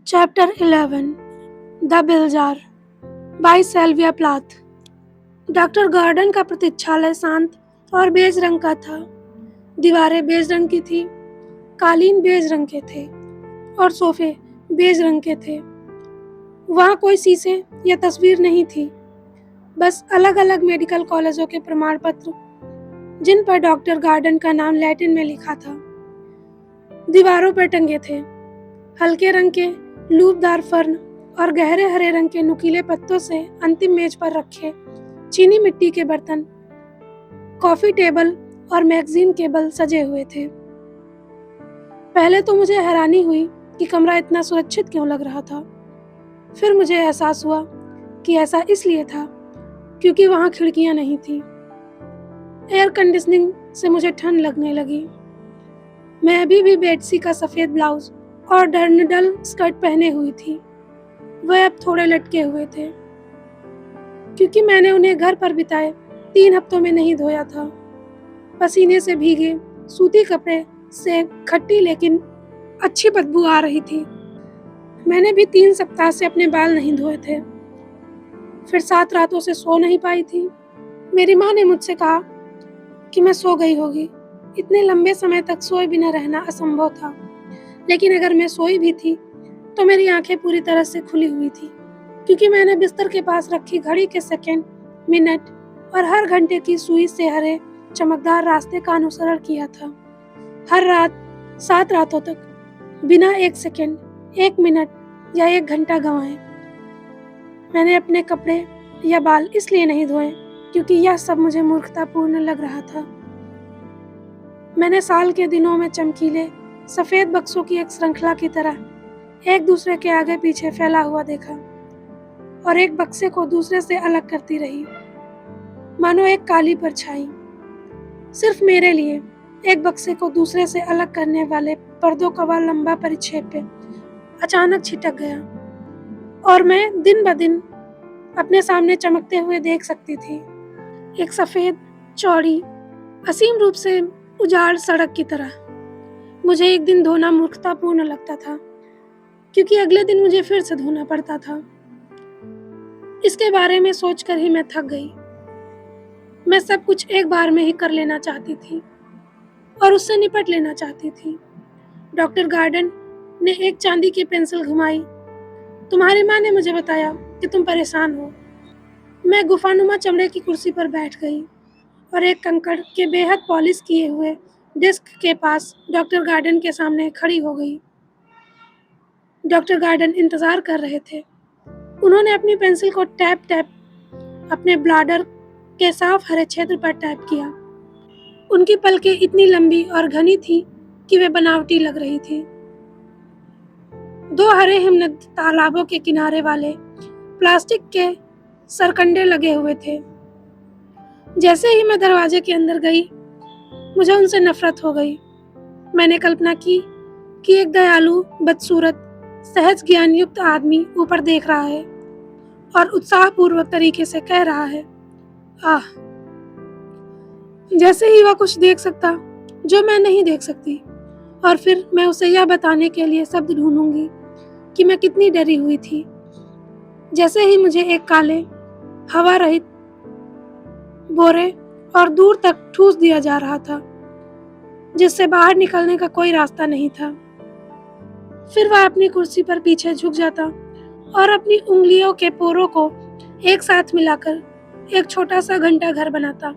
Chapter 11 the bell jar by Sylvia Plath. Doctor Gordon का प्रतीक्षालय शांत और बेज रंग का था। दीवारें बेज रंग की थी, कालीन बेज रंग के थे और सोफे बेज रंग के थे। वहाँ कोई शीशे या तस्वीर नहीं थी, बस अलग अलग मेडिकल कॉलेजों के प्रमाण पत्र जिन पर डॉक्टर गार्डन का नाम लैटिन में लिखा था दीवारों पर टंगे थे। हल्के रंग के लूपदार फर्न और गहरे हरे रंग के नुकीले पत्तों से अंतिम मेज पर रखे चीनी मिट्टी के बर्तन, कॉफी टेबल और मैगजीन केबल सजे हुए थे। पहले तो मुझे हैरानी हुई कि कमरा इतना सुरक्षित क्यों लग रहा था। फिर मुझे एहसास हुआ कि ऐसा इसलिए था क्योंकि वहाँ खिड़कियाँ नहीं थी। एयर कंडीशनिंग से मुझे ठंड लगने लगी। मैं अभी भी बेटसी का सफ़ेद ब्लाउज और डर्नडल स्कर्ट पहने हुई थी। वह अब थोड़े लटके हुए थे क्योंकि मैंने उन्हें घर पर बिताए 3 हफ्तों में नहीं धोया था। पसीने से भीगे सूती कपड़े से खट्टी लेकिन अच्छी बदबू आ रही थी। मैंने भी 3 सप्ताह से अपने बाल नहीं धोए थे। फिर 7 रातों से सो नहीं पाई थी। मेरी माँ ने मुझसे कहा कि मैं सो गई होगी। इतने लंबे समय तक सोए बिना रहना असंभव था, लेकिन अगर मैं सोई भी थी तो मेरी आंखें पूरी तरह से खुली हुई थी क्योंकि मैंने बिस्तर के पास रखी घड़ी के सेकंड, मिनट और हर घंटे की सुई से हरे चमकदार रास्ते का अनुसरण किया था। हर रात 7 रातों तक बिना 1 सेकंड, 1 मिनट या 1 घंटा गंवाए। मैंने अपने कपड़े या बाल इसलिए नहीं धोए क्योंकि यह सब मुझे मूर्खतापूर्ण लग रहा था। मैंने साल के दिनों में चमकीले सफ़ेद बक्सों की एक श्रृंखला की तरह एक दूसरे के आगे पीछे फैला हुआ देखा और एक बक्से को दूसरे से अलग करती रही, मानो एक काली परछाई। सिर्फ मेरे लिए एक बक्से को दूसरे से अलग करने वाले पर्दों का वह लंबा परिच्छेद अचानक छिटक गया और मैं दिन ब दिन अपने सामने चमकते हुए देख सकती थी, एक सफ़ेद, चौड़ी, असीम रूप से उजाड़ सड़क की तरह। मुझे एक दिन धोना मूर्खतापूर्ण लगता था क्योंकि अगले दिन मुझे फिर से धोना पड़ता था। इसके बारे में सोचकर ही मैं थक गई। मैं सब कुछ एक बार में ही कर लेना चाहती थी और उससे निपट लेना चाहती थी। डॉक्टर गार्डन ने एक चांदी की पेंसिल घुमाई। तुम्हारी माँ ने मुझे बताया कि तुम परेशान हो। मैं गुफानुमा चमड़े की कुर्सी पर बैठ गई और एक कंकड़ के बेहद पॉलिश किए हुए डेस्क के पास डॉक्टर गार्डन के सामने खड़ी हो गई। डॉक्टर गार्डन इंतजार कर रहे थे। उन्होंने अपनी पेंसिल को टैप टैप अपने ब्लैडर के साफ हरे क्षेत्र पर टैप किया। उनकी पलकें इतनी लंबी और घनी थी कि वे बनावटी लग रही थी। 2 हरे हिमनद तालाबों के किनारे वाले प्लास्टिक के सरकंडे लगे हुए थे। जैसे ही मैं दरवाजे के अंदर गई, मुझे उनसे नफरत हो गई। मैंने कल्पना की कि एक दयालु, बदसूरत, सहज ज्ञान युक्त आदमी ऊपर देख रहा है और उत्साहपूर्वक तरीके से कह रहा है, आह। जैसे ही वह कुछ देख सकता जो मैं नहीं देख सकती, और फिर मैं उसे यह बताने के लिए शब्द ढूंढूंगी कि मैं कितनी डरी हुई थी। जैसे ही मुझे एक काले, हवा रहित बोरे और दूर तक ठूस दिया जा रहा था जिससे बाहर निकलने का कोई रास्ता नहीं था। फिर वह अपनी कुर्सी पर पीछे झुक जाता और अपनी उंगलियों के पोरों को एक साथ मिलाकर एक छोटा सा घंटा घर बनाता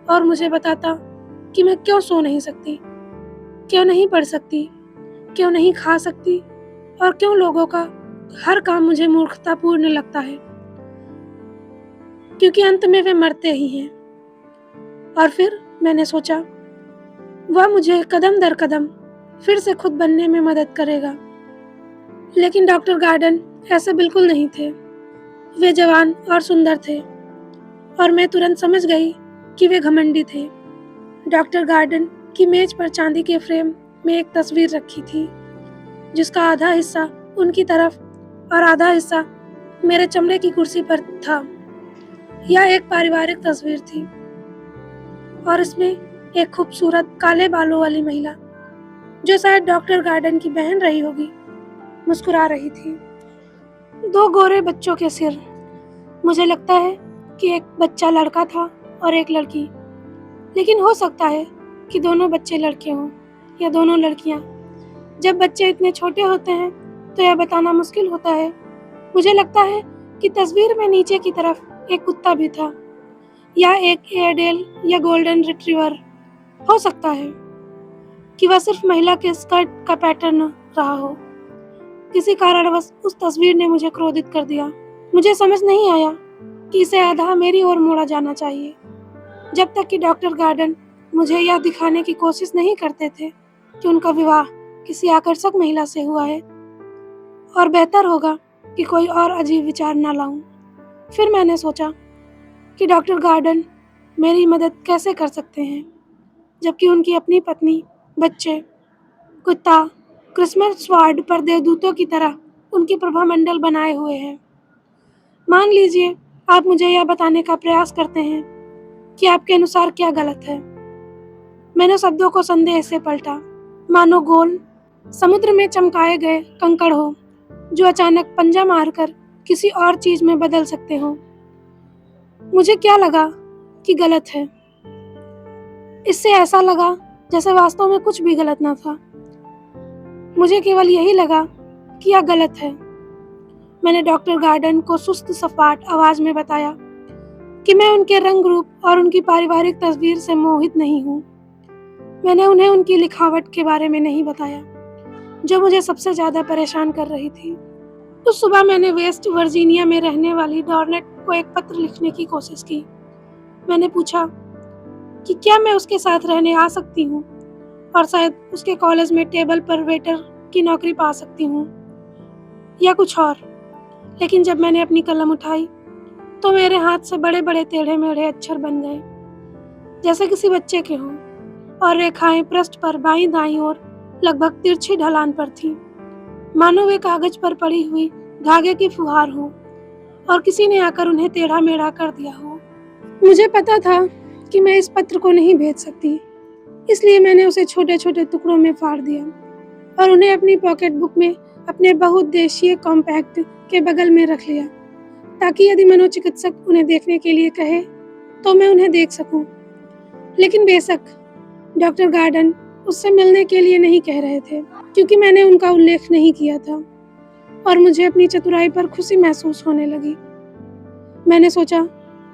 और मुझे बताता कि मैं क्यों सो नहीं सकती, क्यों नहीं पढ़ सकती, क्यों नहीं खा सकती और क्यों लोगों का हर काम मुझे मूर्खतापूर्ण लगता है, क्योंकि अंत में वे मरते ही हैं। और फिर मैंने सोचा, वह मुझे कदम दर कदम फिर से खुद बनने में मदद करेगा। लेकिन डॉक्टर गार्डन ऐसे बिल्कुल नहीं थे। वे जवान और सुंदर थे और मैं तुरंत समझ गई कि वे घमंडी थे। डॉक्टर गार्डन की मेज पर चांदी के फ्रेम में एक तस्वीर रखी थी जिसका आधा हिस्सा उनकी तरफ और आधा हिस्सा मेरे चमड़े की कुर्सी पर था। यह एक पारिवारिक तस्वीर थी और इसमें एक खूबसूरत काले बालों वाली महिला, जो शायद डॉक्टर गार्डन की बहन रही होगी, मुस्कुरा रही थी। 2 गोरे बच्चों के सिर। मुझे लगता है कि एक बच्चा लड़का था और एक लड़की, लेकिन हो सकता है कि दोनों बच्चे लड़के हों या दोनों लड़कियां। जब बच्चे इतने छोटे होते हैं तो यह बताना मुश्किल होता है। मुझे लगता है कि तस्वीर में नीचे की तरफ एक कुत्ता भी था, या एक एयरडेल या गोल्डन रिट्रीवर। हो सकता है कि वह सिर्फ महिला के स्कर्ट का पैटर्न रहा हो। किसी कारणवश उस तस्वीर ने मुझे क्रोधित कर दिया। मुझे समझ नहीं आया कि इसे आधा मेरी ओर मोड़ा जाना चाहिए, जब तक कि डॉक्टर गार्डन मुझे यह दिखाने की कोशिश नहीं करते थे कि उनका विवाह किसी आकर्षक महिला से हुआ है और बेहतर होगा कि कोई और अजीब विचार न लाऊं। फिर मैंने सोचा कि डॉक्टर गार्डन मेरी मदद कैसे कर सकते हैं, जबकि उनकी अपनी पत्नी, बच्चे, कुत्ता क्रिसमस स्वार्ड पर देवदूतों की तरह उनकी प्रभामंडल बनाए हुए हैं। मान लीजिए आप मुझे यह बताने का प्रयास करते हैं कि आपके अनुसार क्या गलत है। मैंने शब्दों को संदेह से पलटा, मानो गोल समुद्र में चमकाए गए कंकड़ हो जो अचानक पंजा मारकर किसी और चीज में बदल सकते हो। मुझे क्या लगा कि गलत है? इससे ऐसा लगा जैसे वास्तव में कुछ भी गलत न था। मुझे केवल यही लगा कि यह गलत है। मैंने डॉक्टर गार्डन को सुस्त सपाट आवाज में बताया कि मैं उनके रंग रूप और उनकी पारिवारिक तस्वीर से मोहित नहीं हूँ। मैंने उन्हें उनकी लिखावट के बारे में नहीं बताया, जो मुझे सबसे ज्यादा परेशान कर रही थी। उस सुबह मैंने वेस्ट वर्जीनिया में रहने वाली डॉर्नेट को एक पत्र लिखने की कोशिश की। मैंने पूछा कि क्या मैं उसके साथ रहने आ सकती हूँ और शायद उसके कॉलेज में टेबल पर वेटर की नौकरी पा सकती हूँ, या कुछ और। लेकिन जब मैंने अपनी कलम उठाई तो मेरे हाथ से बड़े बड़े टेढ़े मेढ़े अक्षर बन गए, जैसे किसी बच्चे के हों, और रेखाएं पृष्ठ पर बाईं दाईं ओर लगभग तिरछी ढलान पर थीं, मानो वे कागज पर पड़ी हुई धागे की फुहार हो और किसी ने आकर उन्हें टेढ़ा मेढ़ा कर दिया हो। मुझे पता था कि मैं इस पत्र को नहीं भेज सकती, इसलिए मैंने उसे छोटे छोटे टुकड़ों में फाड़ दिया और उन्हें अपनी पॉकेट बुक में अपने बहुउद्देशीय कॉम्पैक्ट के बगल में रख लिया, ताकि यदि मनोचिकित्सक उन्हें देखने के लिए कहे तो मैं उन्हें देख सकूं। लेकिन बेशक डॉक्टर गार्डन उससे मिलने के लिए नहीं कह रहे थे, क्योंकि मैंने उनका उल्लेख नहीं किया था और मुझे अपनी चतुराई पर खुशी महसूस होने लगी। मैंने सोचा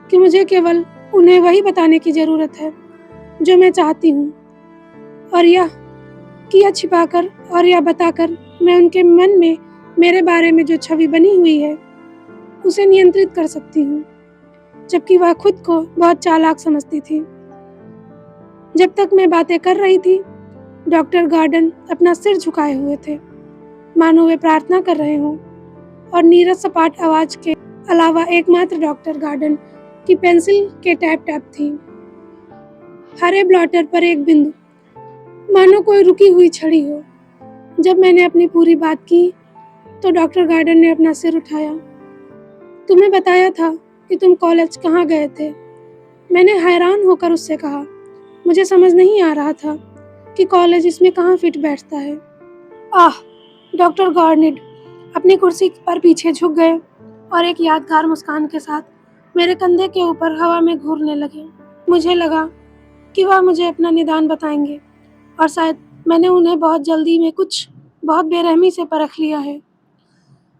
कि मुझे केवल उन्हें वही बताने की जरूरत है जो मैं चाहती हूँ, और यह छिपाकर और यह बताकर मैं उनके मन में मेरे बारे में जो छवि बनी हुई है उसे नियंत्रित कर सकती हूँ, जबकि वह खुद को बहुत चालाक समझती थी। जब तक मैं बातें कर रही थी, डॉक्टर गार्डन अपना सिर झुकाए हुए थे, मानो वे प्रार्थना कर रहे हों, और नीरस सपाट आवाज के अलावा एकमात्र डॉक्टर गार्डन की पेंसिल के टैप टैप थी। हरे ब्लॉटर पर एक बिंदु, मानो कोई रुकी हुई छड़ी हो। जब मैंने अपनी पूरी बात की तो डॉक्टर गार्डन ने अपना सिर उठाया। तुम्हें बताया था कि तुम कॉलेज कहाँ गए थे? मैंने हैरान होकर उससे कहा। मुझे समझ नहीं आ रहा था कि कॉलेज इसमें कहाँ फिट बैठता है। डॉक्टर गार्डन अपनी कुर्सी पर पीछे झुक गए और एक यादगार मुस्कान के साथ मेरे कंधे के ऊपर हवा में घूरने लगे। मुझे लगा कि वह मुझे अपना निदान बताएंगे, और शायद मैंने उन्हें बहुत जल्दी में कुछ बहुत बेरहमी से परख लिया है।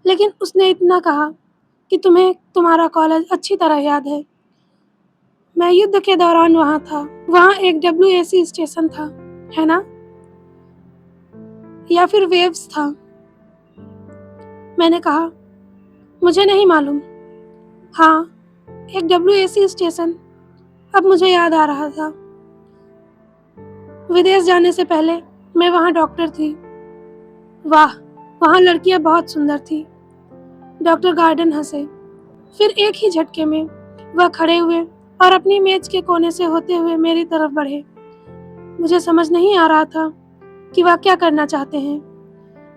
लेकिन उसने इतना कहा कि तुम्हें तुम्हारा कॉलेज अच्छी तरह याद है। मैं युद्ध के दौरान वहाँ था। वहाँ एक WAC स्टेशन था, है ना? या फिर वेव्स था? मैंने कहा, मुझे नहीं मालूम। हाँ, एक WAC स्टेशन। अब मुझे याद आ रहा था। विदेश जाने से पहले मैं वहाँ डॉक्टर थी। वाह, वहाँ लड़कियाँ बहुत सुंदर थी। डॉक्टर गार्डन हंसे। फिर एक ही झटके में वह खड़े हुए और अपनी मेज के कोने से होते हुए मेरी तरफ बढ़े। मुझे समझ नहीं आ रहा था कि वह क्या करना चाहते हैं,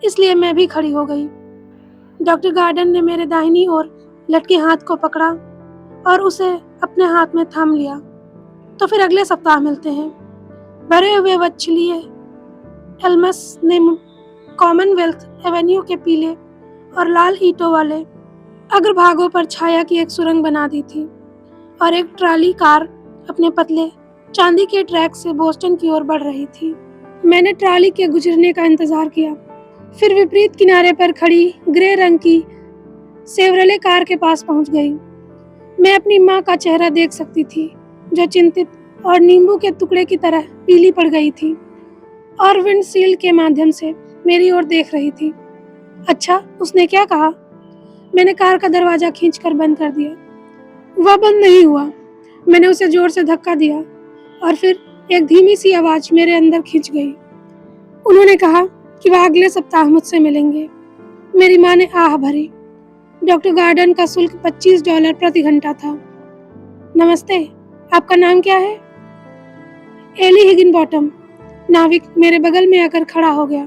इसलिए मैं भी खड़ी हो गई। डॉक्टर गार्डन ने मेरे दाहिनी ओर लटके हाथ को पकड़ा और उसे अपने हाथ में थाम लिया। तो फिर अगले सप्ताह मिलते हैं। भरे हुए वच्छलीय एल्मस ने कॉमनवेल्थ एवेन्यू के पीले और लाल ईंटों वाले अग्रभागों पर छाया की एक सुरंग बना दी थी और एक ट्राली कार अपने पतले चांदी के ट्रैक से बोस्टन की ओर बढ़ रही थी। मैंने ट्राली के गुजरने का इंतजार किया, फिर विपरीत किनारे पर खड़ी ग्रे रंग की सेवरले कार के पास पहुंच गई। मैं अपनी माँ का चेहरा देख सकती थी, जो चिंतित और नींबू के टुकड़े की तरह पीली पड़ गई थी और विंडशील्ड के माध्यम से मेरी ओर देख रही थी। अच्छा, उसने क्या कहा? मैंने कार का दरवाजा खींचकर बंद कर दिया। वह बंद नहीं हुआ। मैंने उसे जोर से धक्का दिया और फिर एक धीमी सी आवाज मेरे अंदर खिंच गई। उन्होंने कहा कि वह अगले सप्ताह मुझसे मिलेंगे। मेरी माँ ने आह भरी। डॉक्टर गार्डन का शुल्क $25 प्रति घंटा था। नमस्ते, आपका नाम क्या है? Elly Higginbottom. नाविक मेरे बगल में आकर खड़ा हो गया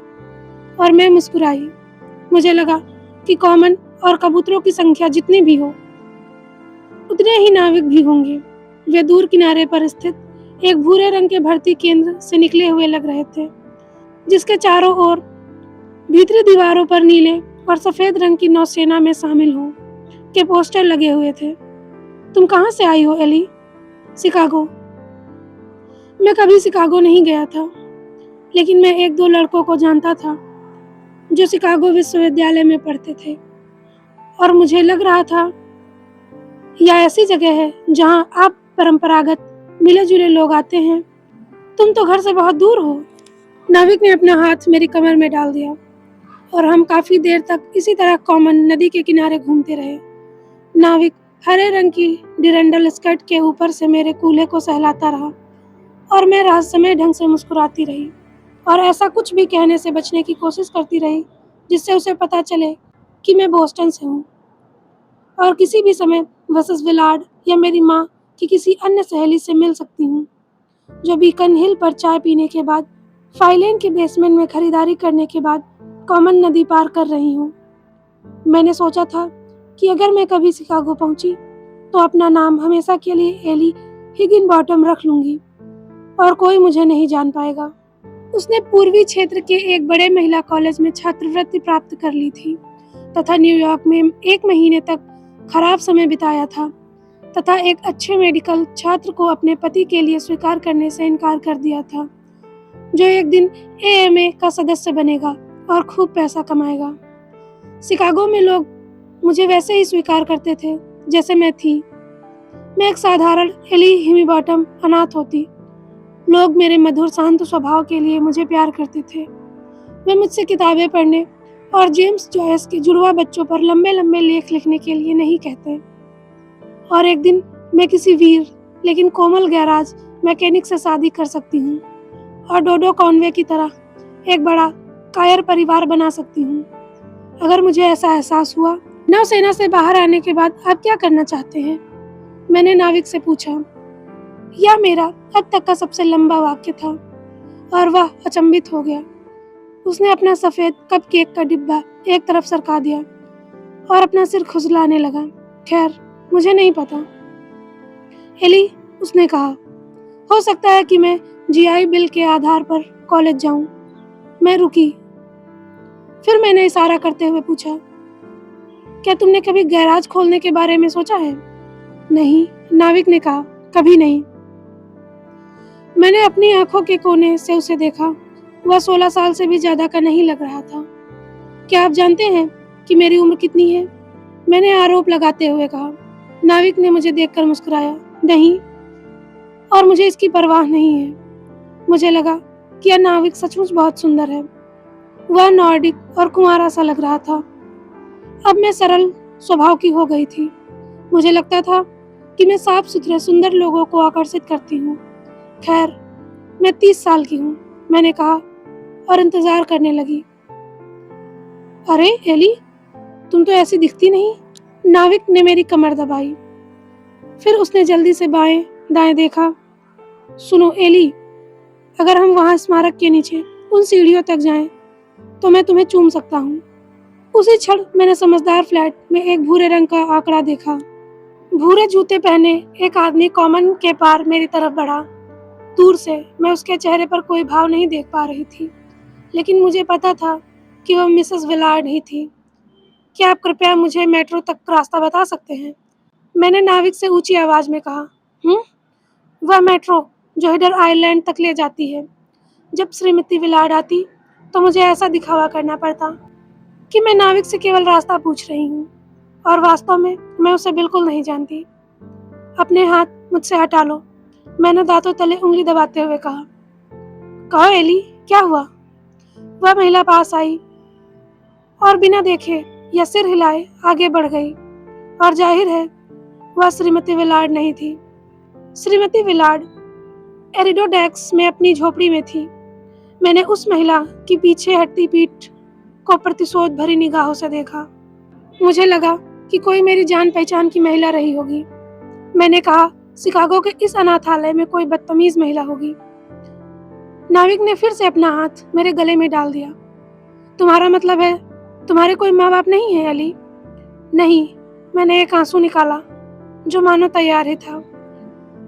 और मैं मुस्कुराई। मुझे लगा कि कॉमन और कबूतरों की संख्या जितनी भी हो, उतने ही नाविक भी होंगे। वे दूर किनारे पर स्थित एक भूरे रंग के भर्ती केंद्र से निकले हुए लग रहे थे, जिसके चारों ओर भीतरी दीवारों पर नीले और सफेद रंग की नौसेना में शामिल हो के पोस्टर लगे हुए थे। तुम कहाँ से आई हो एली? शिकागो। मैं कभी शिकागो नहीं गया था, लेकिन मैं एक दो लड़कों को जानता था जो शिकागो विश्वविद्यालय में पढ़ते थे और मुझे लग रहा था यह ऐसी जगह है जहाँ आप परंपरागत मिले जुले लोग आते हैं। तुम तो घर से बहुत दूर हो। नाविक ने अपना हाथ मेरी कमर में डाल दिया और हम काफी देर तक इसी तरह कॉमन नदी के किनारे घूमते रहे। नाविक हरे रंग की डिरेंडल स्कर्ट के ऊपर से मेरे कूल्हे को सहलाता रहा और मैं रहस्यमय ढंग से मुस्कुराती रही और ऐसा कुछ भी कहने से बचने की कोशिश करती रही जिससे उसे पता चले कि मैं बोस्टन से हूँ और किसी भी समय वर्सेस विलार्ड या मेरी माँ की किसी अन्य सहेली से मिल सकती हूँ, जो बीकन हिल पर चाय पीने के बाद फाइलेन के बेसमेंट में खरीदारी करने के बाद कॉमन नदी पार कर रही हूँ। मैंने सोचा था कि अगर मैं कभी शिकागो पहुंची तो अपना नाम हमेशा के लिए एली हिगिनबॉटम रख लूंगी और कोई मुझे नहीं जान पाएगा। उसने पूर्वी क्षेत्र के एक बड़े महिला कॉलेज में छात्रवृत्ति प्राप्त कर ली थी तथा न्यूयॉर्क में 1 महीने तक खराब समय बिताया था तथा एक अच्छे मेडिकल छात्र को अपने पति के लिए स्वीकार करने से इनकार कर दिया था, जो एक दिन AMA का सदस्य बनेगा और खूब पैसा कमाएगा। शिकागो में लोग मुझे वैसे ही स्वीकार करते थे जैसे मैं थी। मैं एक साधारण एली हिगिनबॉटम अनाथ होती। लोग मेरे मधुर शांत स्वभाव के लिए मुझे प्यार करते थे। वे मुझसे किताबें पढ़ने और जेम्स जॉयस के जुड़वा बच्चों पर लंबे लंबे लेख लिखने के लिए नहीं कहते। और एक दिन मैं किसी वीर लेकिन कोमल गैराज मैकेनिक से शादी कर सकती हूँ और डोडो कॉनवे की तरह एक बड़ा कायर परिवार बना सकती हूँ। अगर मुझे ऐसा एहसास हुआ। नौसेना से बाहर आने के बाद आप क्या करना चाहते हैं? मैंने नाविक से पूछा। यह मेरा अब तक का सबसे लंबा वाक्य था और वह अचंभित हो गया। उसने अपना सफेद कपकेक का डिब्बा एक तरफ सरका दिया और अपना सिर खुजलाने लगा। खैर, मुझे नहीं पता एली, उसने कहा। हो सकता है कि मैं GI बिल के आधार पर कॉलेज जाऊं। मैं रुकी। फिर मैंने इशारा करते हुए पूछा, क्या तुमने कभी गैराज खोलने के बारे में सोचा है? नहीं, नाविक ने कहा, कभी नहीं। मैंने अपनी आंखों के कोने से उसे देखा। वह 16 साल से भी ज्यादा का नहीं लग रहा था। क्या आप जानते हैं कि मेरी उम्र कितनी है? मैंने आरोप लगाते हुए कहा। नाविक ने मुझे देखकर मुस्कुराया। नहीं, और मुझे इसकी परवाह नहीं है। मुझे लगा कि यह नाविक सचमुच बहुत सुंदर है। वह नॉर्डिक और कुंवारा सा लग रहा था। अब मैं सरल स्वभाव की हो गई थी। मुझे लगता था कि मैं साफ सुथरे सुंदर लोगों को आकर्षित करती हूँ। खैर, मैं 30 साल की हूँ, मैंने कहा और इंतजार करने लगी। अरे एली, तुम तो ऐसी दिखती नहीं। नाविक ने मेरी कमर दबाई। फिर उसने जल्दी से बाएं दाएं देखा। सुनो एली, अगर हम वहां स्मारक के नीचे उन सीढ़ियों तक जाएं, तो मैं तुम्हें चूम सकता हूँ। उसी क्षण मैंने समझदार फ्लैट में एक भूरे रंग का आंकड़ा देखा। भूरे जूते पहने एक आदमी कॉमन के पार मेरी तरफ बढ़ा। दूर से मैं उसके चेहरे पर कोई भाव नहीं देख पा रही थी, लेकिन मुझे पता था कि वह मिसेस विलार्ड ही थी। क्या आप कृपया मुझे मेट्रो तक रास्ता बता सकते हैं? मैंने नाविक से ऊंची आवाज़ में कहा। हम्म, वह मेट्रो जो हिडर आइलैंड तक ले जाती है। जब श्रीमती विलार्ड आती तो मुझे ऐसा दिखावा करना पड़ता कि मैं नाविक से केवल रास्ता पूछ रही हूँ, और वास्तव में मैं उसे बिल्कुल नहीं जानती। अपने हाथ मुझसे हटा लो, मैंने दांतों तले उंगली दबाते हुए कहा। कहो एली, क्या हुआ? वह महिला पास आई और बिना देखे या सिर हिलाए आगे बढ़ गई, और जाहिर है वह श्रीमती विलार्ड नहीं थी। श्रीमती विलार्ड एरिडोडेक्स में अपनी झोपड़ी में थी। मैंने उस महिला की पीछे हटती पीठ को प्रतिशोध भरी निगाहों से देखा। मुझे लगा कि कोई मेरी जान पहचान की महिला रही होगी। मैंने कहा, शिकागो के इस अनाथालय में कोई बदतमीज महिला होगी। नाविक ने फिर से अपना हाथ मेरे गले में डाल दिया। तुम्हारा मतलब है तुम्हारे कोई माँ बाप नहीं है एली? नहीं, मैंने एक आंसू निकाला जो मानो तैयार ही था।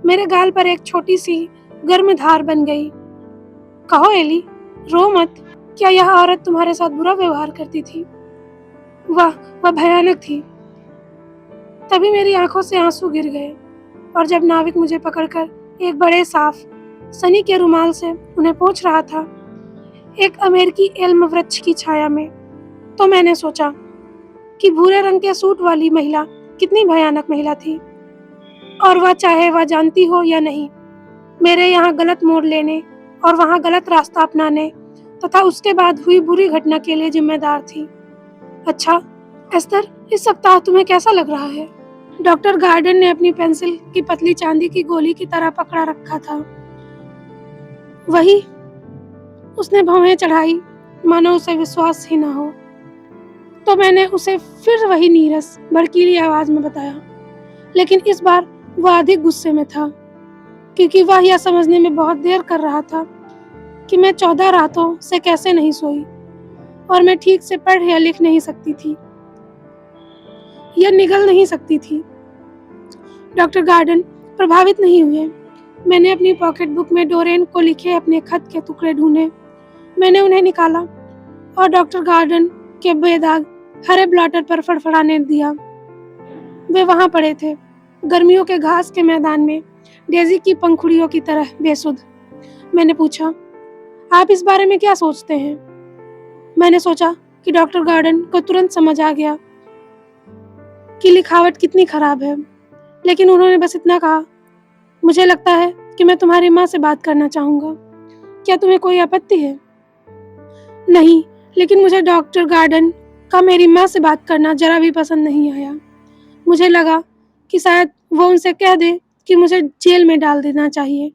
मेरे गाल पर एक छोटी सी गर्म धार बन गई। कहो एली, रो मत। क्या यह औरत तुम्हारे साथ बुरा व्यवहार करती थी? वह भयानक थी। तभी मेरी आंखों से आंसू गिर गए, और जब नाविक मुझे पकड़कर एक बड़े साफ सनी के रुमाल से उन्हें पोंछ रहा था, एक अमेरिकी एल्म वृक्ष की छाया में, तो मैंने सोचा कि भूरे रंग के सूट वाली महिला कितनी भयानक महिला थी। और वह, चाहे वह जानती हो या नहीं, मेरे यहाँ गलत मोड़ लेने और वहाँ गलत रास्ता अपनाने तथा उसके बाद हुई बुरी घटना के लिए जिम्मेदार थी। अच्छा एस्तर, इस सप्ताह तुम्हें कैसा लग रहा है? डॉक्टर गार्डन ने अपनी पेंसिल की पतली चांदी की गोली की तरह पकड़ा रखा था। वही, उसने भौहें चढ़ाई मानो उसे विश्वास ही न हो। तो मैंने उसे फिर वही नीरस भड़कीली आवाज में बताया, लेकिन इस बार वह अधिक गुस्से में था, क्योंकि वह यह समझने में बहुत देर कर रहा था कि मैं 14 रातों से कैसे नहीं सोई, और मैं ठीक से पढ़ या लिख नहीं सकती थी, या निगल नहीं सकती थी। डॉक्टर गार्डन प्रभावित नहीं हुए। मैंने अपनी पॉकेट बुक में डोरेन को लिखे अपने खत के टुकड़े ढूंढे। मैंने उन्हें निकाला और डॉक्टर गार्डन के बेदाग हरे ब्लॉटर पर फड़फड़ाने दिया। वे वहां पड़े थे, गर्मियों के घास के मैदान में, डेजी की पंखुड़ियों की तरह बेसुध। मैंने पूछा, आप इस बारे में क्या सोचते हैं? मैंने सोचा कि डॉक्टर गार्डन को तुरंत समझ आ गया कि लिखावट कितनी खराब है, लेकिन उन्होंने बस इतना कहा, मुझे लगता है कि मैं तुम्हारी माँ से बात करना चाहूँगा। क्या तुम्हें कोई आपत्ति है? नहीं, लेकिन मुझे डॉक्टर गार्डन का मेरी माँ से बात करना जरा भी पसंद नहीं आया। मुझे लगा कि शायद वो उनसे कह दे कि मुझे जेल में डाल देना चाहिए।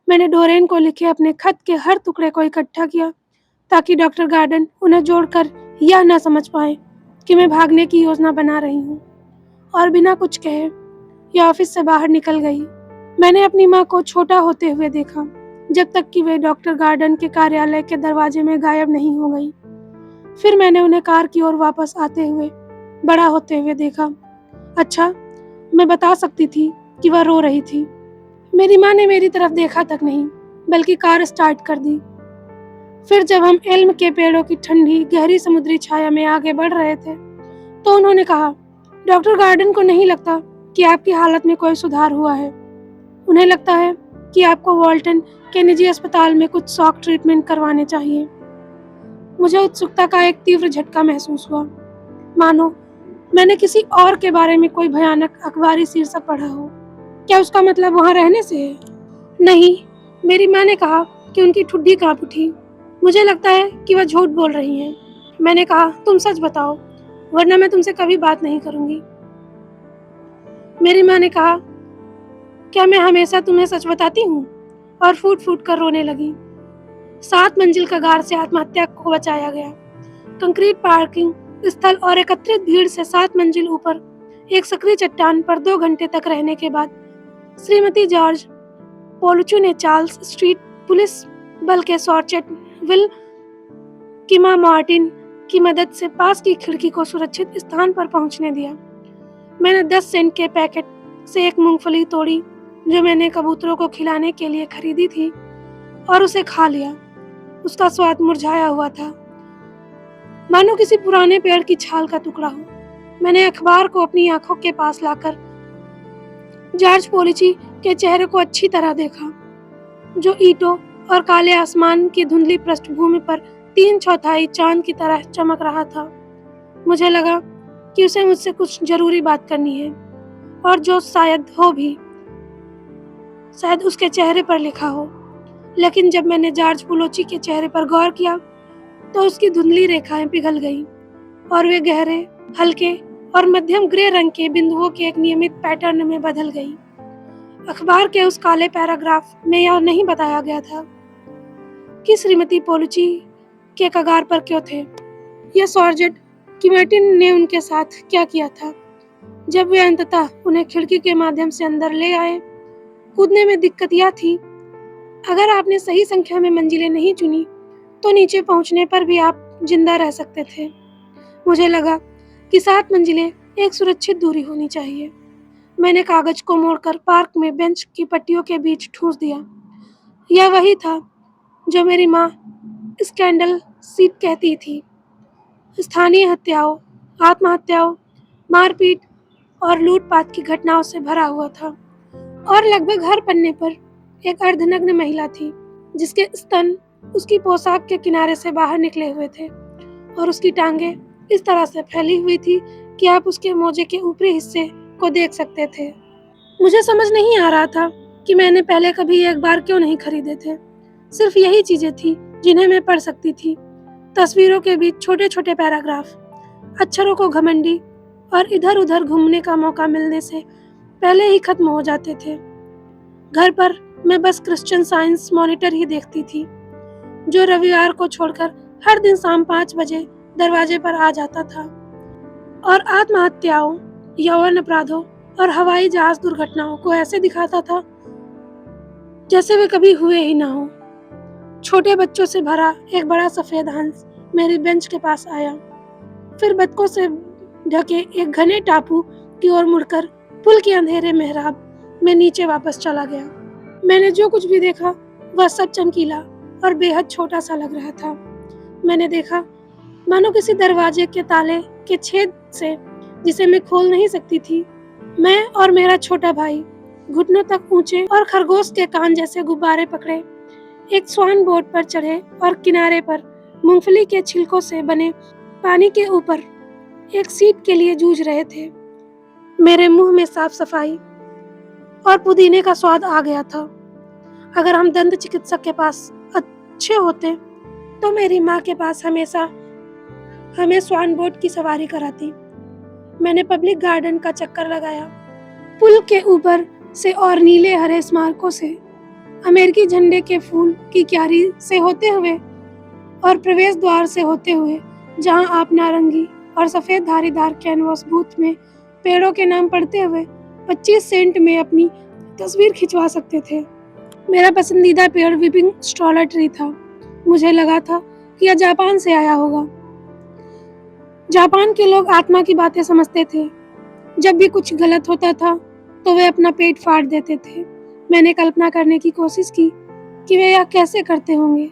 मैंने डोरेन को लिखे अपने खत के हर टुकड़े को इकट्ठा किया ताकि डॉक्टर गार्डन उन्हें जोड़कर यह न समझ पाए कि मैं भागने की योजना बना रही हूँ, और बिना कुछ कहे यह ऑफिस से बाहर निकल गई। मैंने अपनी माँ को छोटा होते हुए देखा, जब तक कि वे डॉक्टर गार्डन के कार्यालय के दरवाजे में गायब नहीं हो गई। फिर मैंने उन्हें कार की ओर वापस आते हुए बड़ा होते हुए देखा। अच्छा, मैं बता सकती थी कि वह रो रही थी। मेरी माँ ने मेरी तरफ देखा तक नहीं, बल्कि कार स्टार्ट कर दी। फिर जब हम एल्म के पेड़ों की ठंडी गहरी समुद्री छाया में आगे बढ़ रहे थे, तो उन्होंने कहा, डॉक्टर गार्डन को नहीं लगता कि आपकी हालत में कोई सुधार हुआ है। उन्हें लगता है कि आपको वॉल्टन के निजी अस्पताल में कुछ शॉक ट्रीटमेंट करवाने चाहिए। मुझे उत्सुकता का एक तीव्र झटका महसूस हुआ, मानो मैंने किसी और के बारे में कोई भयानक अखबारी शीर्षक पढ़ा हो। क्या उसका मतलब वहाँ रहने से है? नहीं, मेरी माँ ने कहा कि उनकी ठुड्डी कांप उठी। मुझे लगता है कि वह झूठ बोल रही हैं। मैंने कहा, तुम सच बताओ, वरना मैं तुमसे कभी बात नहीं करूंगी। मेरी माँ ने कहा, क्या मैं हमेशा तुम्हें सच बताती हूँ? और फूट फूट कर रोने लगी। 7 मंजिल कगार से आत्महत्या को बचाया गया। कंक्रीट पार्किंग स्थल और एकत्रित भीड़ से 7 मंजिल ऊपर एक सक्रिय चट्टान पर 2 घंटे तक रहने के बाद श्रीमती जॉर्ज पोलुचू ने चार्ल्स स्ट्रीट पुलिस बल के सॉर्चेट विल की माँ मार्टिन की मदद से पास की खिड़की को सुरक्षित स्थान पर पहुंचने दिया। मैंने 10 सेंट के पैकेट से एक मूंगफली तोड़ी जो मैंने कबूतरों को खिलाने के लिए खरीदी थी, और उसे खा लिया। उसका स्वाद मुरझाया हुआ था, मानो किसी पुराने पेड़ की छाल का टुकड़ा हो। मैंने अखबार को अपनी आंखों के पास लाकर जॉर्ज पोलिची के चेहरे को अच्छी तरह देखा, जो ईंटों और काले आसमान की धुंधली पृष्ठभूमि पर 3/4 चांद की तरह चमक रहा था। मुझे लगा कि उसे मुझसे कुछ जरूरी बात करनी है, और जो शायद हो भी, शायद उसके चेहरे पर लिखा हो। लेकिन जब मैंने जॉर्ज पोलिची के चेहरे पर गौर किया तो उसकी धुंधली रेखाएं पिघल गईं और वे गहरे, हल्के और मध्यम ग्रे रंग के बिंदुओं के एक नियमित पैटर्न में बदल गई। अखबार के उस काले पैराग्राफ में यह नहीं बताया गया था कि श्रीमती पोलिची के कगार पर क्यों थे, या सॉर्जेंट किमेटिन ने उनके साथ क्या किया था जब वे अंततः उन्हें खिड़की के माध्यम से अंदर ले आए। कूदने में दिक्कत यह थी, अगर आपने सही संख्या में मंजिलें नहीं चुनी तो नीचे पहुंचने पर भी आप जिंदा रह सकते थे। मुझे लगा कि 7 मंजिलें एक सुरक्षित दूरी होनी चाहिए। मैंने कागज को मोड़कर पार्क में बेंच की पट्टियों के बीच ठूंस दिया। यह वही था जो मेरी माँ स्कैंडल सीट कहती थी। स्थानीय हत्याओं, आत्महत्याओं, मारपीट और लूटपाट की घटनाओं से भरा हुआ था, और लगभग हर पन्ने पर एक अर्धनग्न महिला थी जिसके स्तन उसकी पोशाक के किनारे से बाहर निकले हुए थे और उसकी टांगें इस तरह से फैली हुई थी कि आप उसके मोजे के ऊपरी हिस्से को देख सकते थे। मुझे समझ नहीं आ रहा था कि मैंने पहले कभी एक बार क्यों नहीं खरीदे थे। सिर्फ यही चीजें थी जिन्हें मैं पढ़ सकती थी। तस्वीरों के बीच छोटे छोटे पैराग्राफ, अक्षरों को घमंडी और इधर उधर घूमने का मौका मिलने से पहले ही खत्म हो जाते थे। घर पर मैं बस क्रिश्चियन साइंस मॉनिटर ही देखती थी, जो रविवार को छोड़कर हर दिन शाम 5 बजे दरवाजे पर आ जाता था और आत्महत्याओं, यौन अपराधों और हवाई जहाज दुर्घटनाओं को ऐसे दिखाता था जैसे वे कभी हुए ही ना हो। छोटे बच्चों से भरा एक बड़ा सफेद हंस मेरी बेंच के पास आया, फिर बतखों से ढके एक घने टापू की ओर मुड़कर पुल के अंधेरे मेहराब में नीचे वापस चला गया। मैंने जो कुछ भी देखा वह सब चमकीला और बेहद छोटा सा लग रहा था। मैंने देखा मानो किसी दरवाजे के ताले के छेद से, जिसे मैं खोल नहीं सकती थी, मैं और मेरा छोटा भाई घुटनों तक ऊंचे और खरगोश के कान जैसे गुब्बारे पकड़े एक स्वान बोट पर चढ़े और किनारे पर मूंगफली के छिलकों से बने पानी के ऊपर एक सीट के लिए जूझ रहे थे। मेरे मुंह में साफ सफाई और पुदीने का स्वाद आ गया था। अगर हम दंत चिकित्सक के पास अच्छे होते तो मेरी माँ के पास हमेशा हमें स्वान बोट की सवारी कराती। मैंने पब्लिक गार्डन का चक्कर लगाया। पुल के ऊपर से और नीले हरे स्मारकों से, अमेरिकी झंडे के फूल की क्यारी से होते हुए और प्रवेश द्वार से होते हुए, जहां आप नारंगी और सफेद धारीदार कैनवास बूथ में पेड़ों के नाम पढ़ते हुए 25 सेंट में अपनी तस्वीर खिंचवा सकते थे। मेरा पसंदीदा पेड़ वीपिंग स्ट्रॉलर ट्री था। मुझे लगा था कि यह जापान से आया होगा। जापान के लोग आत्मा की बातें समझते थे। जब भी कुछ गलत होता था तो वे अपना पेट फाड़ देते थे। मैंने कल्पना करने की कोशिश की कि वे यह कैसे करते होंगे।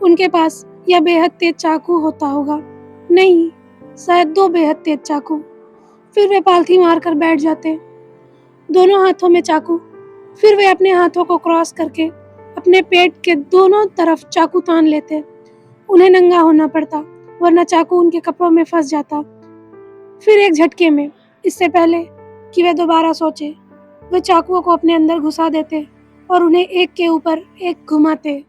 उनके पास यह बेहद तेज चाकू होता होगा, नहीं, शायद 2 बेहद तेज चाकू। फिर वे पालथी मारकर बैठ जाते, दोनों हाथों में चाकू। फिर वे अपने हाथों को क्रॉस करके अपने पेट के दोनों तरफ चाकू तान लेते। उन्हें नंगा होना पड़ता, वरना चाकू उनके कपड़ों में फंस जाता। फिर एक झटके में, इससे पहले कि वे दोबारा सोचे, वे चाकुओं को अपने अंदर घुसा देते और उन्हें एक के ऊपर एक घुमाते,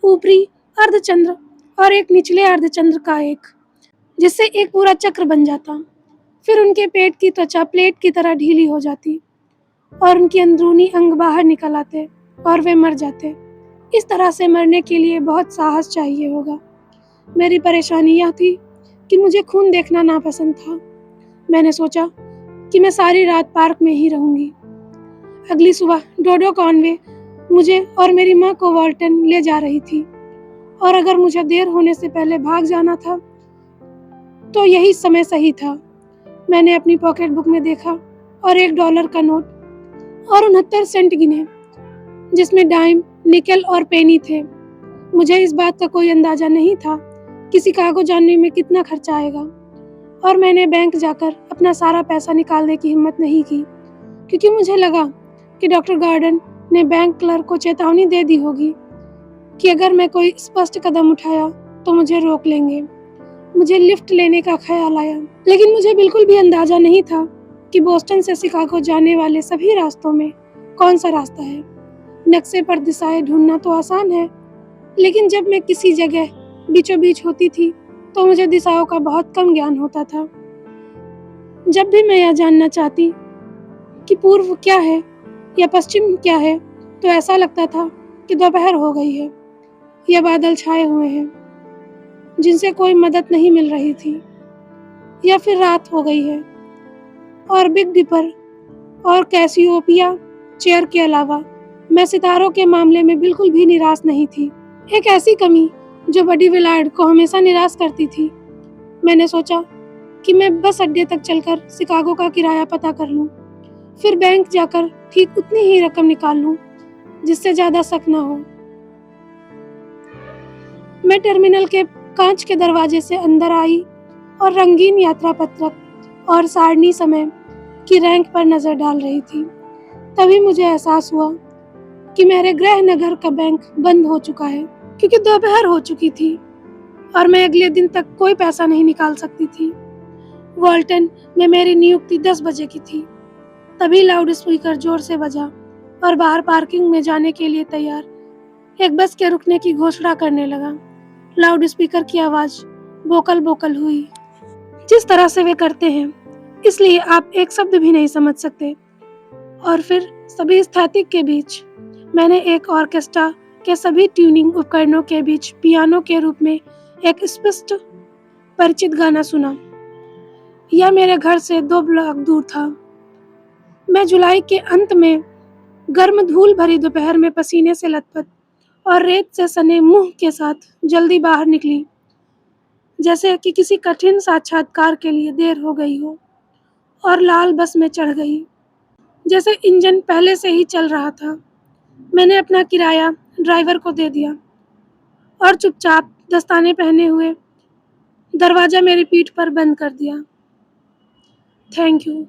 ऊपरी अर्धचंद्र और एक निचले अर्धचंद्र का एक, जिससे एक पूरा चक्र बन जाता। फिर उनके पेट की त्वचा प्लेट की तरह ढीली हो जाती और उनकी अंदरूनी अंग बाहर निकल आते और वे मर जाते। इस तरह से मरने के लिए बहुत साहस चाहिए होगा। मेरी परेशानी यह थी कि मुझे खून देखना नापसंद था। मैंने सोचा कि मैं सारी रात पार्क में ही रहूंगी। अगली सुबह डोडो कॉनवे मुझे और मेरी माँ को वॉल्टन ले जा रही थी, और अगर मुझे देर होने से पहले भाग जाना था तो यही समय सही था। मैंने अपनी पॉकेट बुक में देखा और $1 का नोट और 69 सेंट गिने, जिसमें डाइम, निकल और पेनी थे। मुझे इस बात का कोई अंदाजा नहीं था कि शिकागो जानने में कितना खर्चा आएगा, और मैंने बैंक जाकर अपना सारा पैसा निकालने की हिम्मत नहीं की, क्योंकि मुझे लगा कि डॉक्टर गार्डन ने बैंक क्लर्क को चेतावनी दे दी होगी कि अगर मैं कोई स्पष्ट कदम उठाया तो मुझे रोक लेंगे। मुझे लिफ्ट लेने का ख्याल आया, लेकिन मुझे बिल्कुल भी अंदाजा नहीं था कि बोस्टन से शिकागो जाने वाले सभी रास्तों में कौन सा रास्ता है। नक्शे पर दिशाएं ढूंढना तो आसान है, लेकिन जब मैं किसी जगह बीचों बीच होती थी तो मुझे दिशाओं का बहुत कम ज्ञान होता था। जब भी मैं यह जानना चाहती कि पूर्व क्या है या पश्चिम क्या है, तो ऐसा लगता था कि दोपहर हो गई है या बादल छाए हुए हैं जिनसे कोई मदद नहीं मिल रही थी, या फिर रात हो गई है। और बिग डिपर और कैसियोपिया चेयर के अलावा मैं सितारों के मामले में बिल्कुल भी निराश नहीं थी। एक ऐसी कमी जो बडी विलार्ड को हमेशा निराश करती थी। मैंने सोचा कि मैं बस अड्डे तक चलकर शिकागो का किराया पता कर लूं, फिर बैंक जाकर ठीक उतनी ही रकम निकाल लूं जिससे ज़्यादा शक न हो। मैं टर्मिनल के कांच के दरवाजे से अंदर आई और रंगीन यात्रा पत्रक और सारणी समय की रैंक पर नजर डाल रही थी। तभी मुझे एहसास हुआ कि मेरे गृह नगर का बैंक बंद हो चुका है, क्योंकि दोपहर हो चुकी थी और मैं अगले दिन तक कोई पैसा नहीं निकाल सकती थी। वॉल्टन में मेरी नियुक्ति 10 बजे की थी। तभी लाउड स्पीकर जोर से बजा और बाहर पार्किंग में जाने के लिए तैयार एक बस के रुकने की घोषणा करने लगा। लाउड स्पीकर की आवाज बोकल बोकल हुई, जिस तरह से वे करते हैं, इसलिए आप एक शब्द भी नहीं समझ सकते। और फिर सभी स्थैतिक के बीच मैंने एक ऑर्केस्ट्रा के सभी ट्यूनिंग उपकरणों के बीच पियानो के रूप में एक स्पष्ट परिचित गाना सुना। यह मेरे घर से 2 ब्लॉक दूर था। मैं जुलाई के अंत में गर्म धूल भरी दोपहर में पसीने से लथपथ और रेत से सने मुंह के साथ जल्दी बाहर निकली, जैसे कि किसी कठिन साक्षात्कार के लिए देर हो गई हो, और लाल बस में चढ़ गई जैसे इंजन पहले से ही चल रहा था। मैंने अपना किराया ड्राइवर को दे दिया और चुपचाप दस्ताने पहने हुए दरवाजा मेरी पीठ पर बंद कर दिया। Thank you.